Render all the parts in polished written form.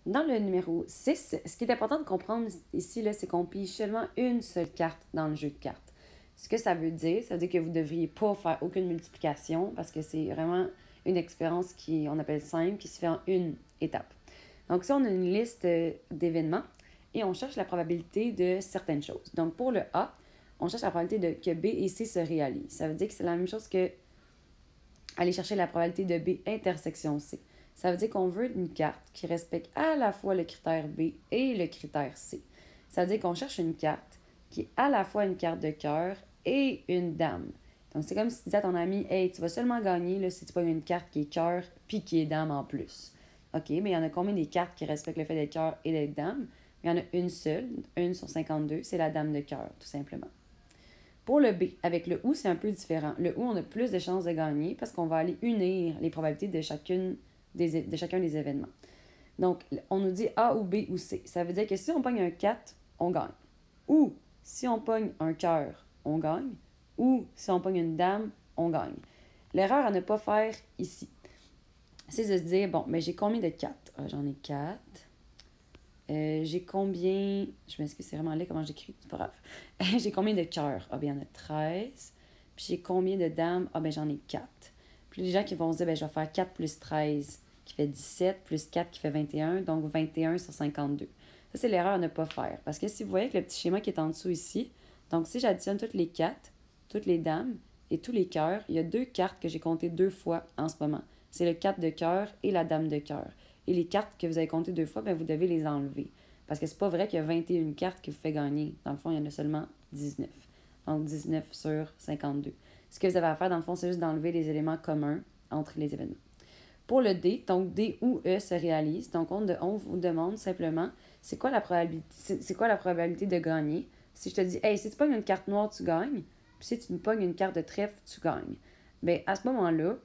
Dans le numéro 6, ce qui est important de comprendre ici, là, c'est qu'on pige seulement une seule carte dans le jeu de cartes. Ce que ça veut dire que vous ne devriez pas faire aucune multiplication parce que c'est vraiment une expérience on appelle simple, qui se fait en une étape. Donc, si on a une liste d'événements et on cherche la probabilité de certaines choses. Donc, pour le A, on cherche la probabilité que B et C se réalisent. Ça veut dire que c'est la même chose que aller chercher la probabilité de B intersection C. Ça veut dire qu'on veut une carte qui respecte à la fois le critère B et le critère C. Ça veut dire qu'on cherche une carte qui est à la fois une carte de cœur et une dame. Donc, c'est comme si tu disais à ton ami, hey, tu vas seulement gagner là, si tu pognes une carte qui est cœur puis qui est dame en plus. OK, mais il y en a combien des cartes qui respectent le fait d'être cœur et d'être dame? Il y en a une seule, une sur 52, c'est la dame de cœur, tout simplement. Pour le B, avec le OU, c'est un peu différent. Le OU, on a plus de chances de gagner parce qu'on va aller unir les probabilités de chacun des événements. Donc, on nous dit A ou B ou C. Ça veut dire que si on pogne un 4, on gagne. Ou si on pogne un cœur, on gagne. Ou si on pogne une dame, on gagne. L'erreur à ne pas faire ici, c'est de se dire, bon, mais j'ai combien de 4? J'en ai 4. J'ai combien... Je m'excuse, c'est vraiment laid comment j'écris, c'est pas grave. J'ai combien de cœurs? Ah, bien, il y en a 13. Puis j'ai combien de dames? Ah, ben j'en ai 4. Puis les gens qui vont se dire, ben je vais faire 4 plus 13, qui fait 17, plus 4 qui fait 21, donc 21 sur 52. Ça, c'est l'erreur à ne pas faire. Parce que si vous voyez que le petit schéma qui est en dessous ici, donc si j'additionne toutes les 4, toutes les dames et tous les cœurs, il y a deux cartes que j'ai comptées deux fois en ce moment. C'est le 4 de cœur et la dame de cœur. Et les cartes que vous avez comptées deux fois, bien, vous devez les enlever. Parce que c'est pas vrai qu'il y a 21 cartes qui vous fait gagner. Dans le fond, il y en a seulement 19. Donc 19 sur 52. Ce que vous avez à faire, dans le fond, c'est juste d'enlever les éléments communs entre les événements. Pour le D, donc D ou E se réalise. Donc on vous demande simplement c'est quoi la probabilité de gagner. Si je te dis, hey, si tu pognes une carte noire, tu gagnes. Puis si tu me pognes une carte de trèfle, tu gagnes. Bien, à ce moment-là,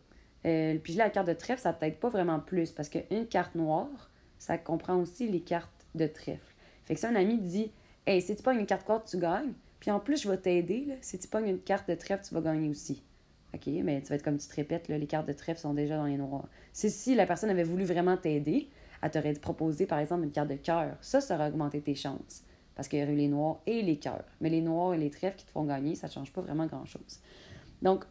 puis la carte de trèfle, ça t'aide pas vraiment plus parce qu'une carte noire, ça comprend aussi les cartes de trèfle. Fait que si un ami dit, hey, si tu pognes une carte noire, tu gagnes. Puis en plus, je vais t'aider. Là. Si tu pognes une carte de trèfle, tu vas gagner aussi. OK, mais tu vas être comme tu te répètes, là, les cartes de trèfle sont déjà dans les noirs. Si la personne avait voulu vraiment t'aider, elle t'aurait proposé, par exemple, une carte de cœur. Ça aurait augmenté tes chances. Parce qu'il y aurait eu les noirs et les cœurs. Mais les noirs et les trèfles qui te font gagner, ça ne change pas vraiment grand-chose. Donc,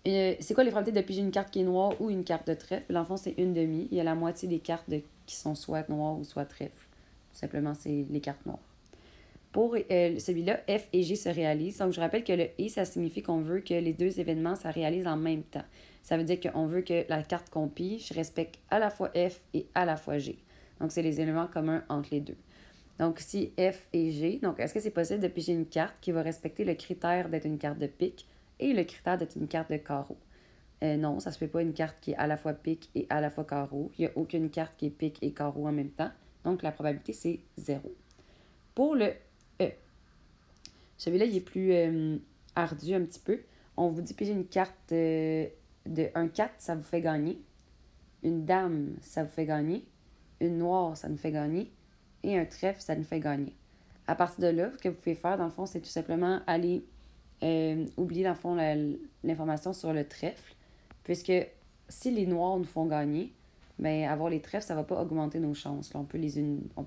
c'est quoi les probabilités de piger une carte qui est noire ou une carte de trèfle? Dans le fond, c'est une demi. Il y a la moitié des cartes qui sont soit noires ou soit trèfle. Tout simplement, c'est les cartes noires. Pour celui-là, F et G se réalisent. Donc, je rappelle que le et, ça signifie qu'on veut que les deux événements, ça réalise en même temps. Ça veut dire qu'on veut que la carte qu'on pige respecte à la fois F et à la fois G. Donc, c'est les éléments communs entre les deux. Donc, si F et G, donc est-ce que c'est possible de piger une carte qui va respecter le critère d'être une carte de pique et le critère d'être une carte de carreau? Non, ça se fait pas une carte qui est à la fois pique et à la fois carreau. Il n'y a aucune carte qui est pique et carreau en même temps. Donc, la probabilité, c'est 0. Pour le E, celui-là, il est plus ardu un petit peu. On vous dit piger une carte de 1 4, ça vous fait gagner. Une dame, ça vous fait gagner. Une noire, ça nous fait gagner. Et un trèfle, ça nous fait gagner. À partir de là, ce que vous pouvez faire, dans le fond, c'est tout simplement aller oublier, dans le fond, l'information sur le trèfle. Puisque si les noirs nous font gagner, bien, avoir les trèfles, ça ne va pas augmenter nos chances. Là, on peut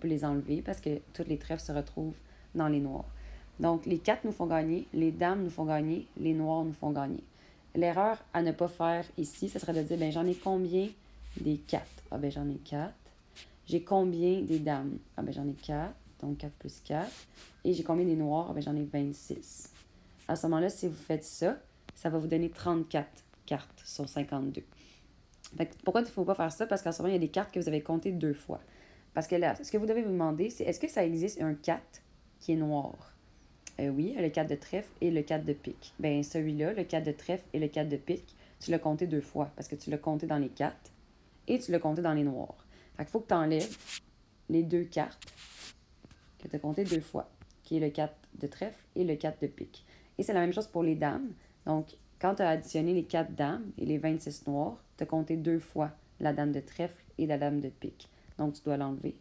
les enlever parce que tous les trèfles se retrouvent dans les noirs. Donc, les 4 nous font gagner, les dames nous font gagner, les noirs nous font gagner. L'erreur à ne pas faire ici, ce serait de dire, ben j'en ai combien des 4? Ah, ben j'en ai 4. J'ai combien des dames? Ah, ben j'en ai 4. Donc, 4 plus 4. Et j'ai combien des noirs? Ah, ben j'en ai 26. À ce moment-là, si vous faites ça, ça va vous donner 34 cartes sur 52. Fait que pourquoi il ne faut pas faire ça? Parce qu'en ce moment, il y a des cartes que vous avez comptées deux fois. Parce que là, ce que vous devez vous demander, c'est est-ce que ça existe un 4 qui est noir? Oui, le 4 de trèfle et le 4 de pique. Bien, celui-là, le 4 de trèfle et le 4 de pique, tu l'as compté deux fois parce que tu l'as compté dans les 4 et tu l'as compté dans les noirs. Fait qu'il faut que tu enlèves les deux cartes que tu as comptées deux fois, qui est le 4 de trèfle et le 4 de pique. Et c'est la même chose pour les dames. Donc, quand tu as additionné les 4 dames et les 26 noirs, tu as compté deux fois la dame de trèfle et la dame de pique. Donc, tu dois l'enlever.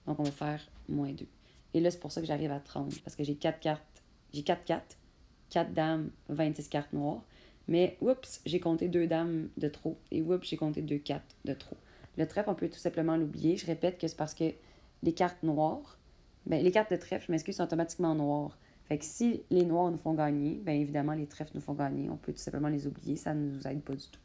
Donc, on va faire moins 2. Et là, c'est pour ça que j'arrive à 30, parce que j'ai 4 cartes. J'ai 4 4, 4 dames, 26 cartes noires. Mais, oups, j'ai compté 2 dames de trop. Et oups, j'ai compté 2 4 de trop. Le trèfle, on peut tout simplement l'oublier. Je répète que c'est parce que les cartes noires, ben, les cartes de trèfle, je m'excuse, sont automatiquement noires. Fait que si les noirs nous font gagner, bien évidemment, les trèfles nous font gagner. On peut tout simplement les oublier, ça ne nous aide pas du tout.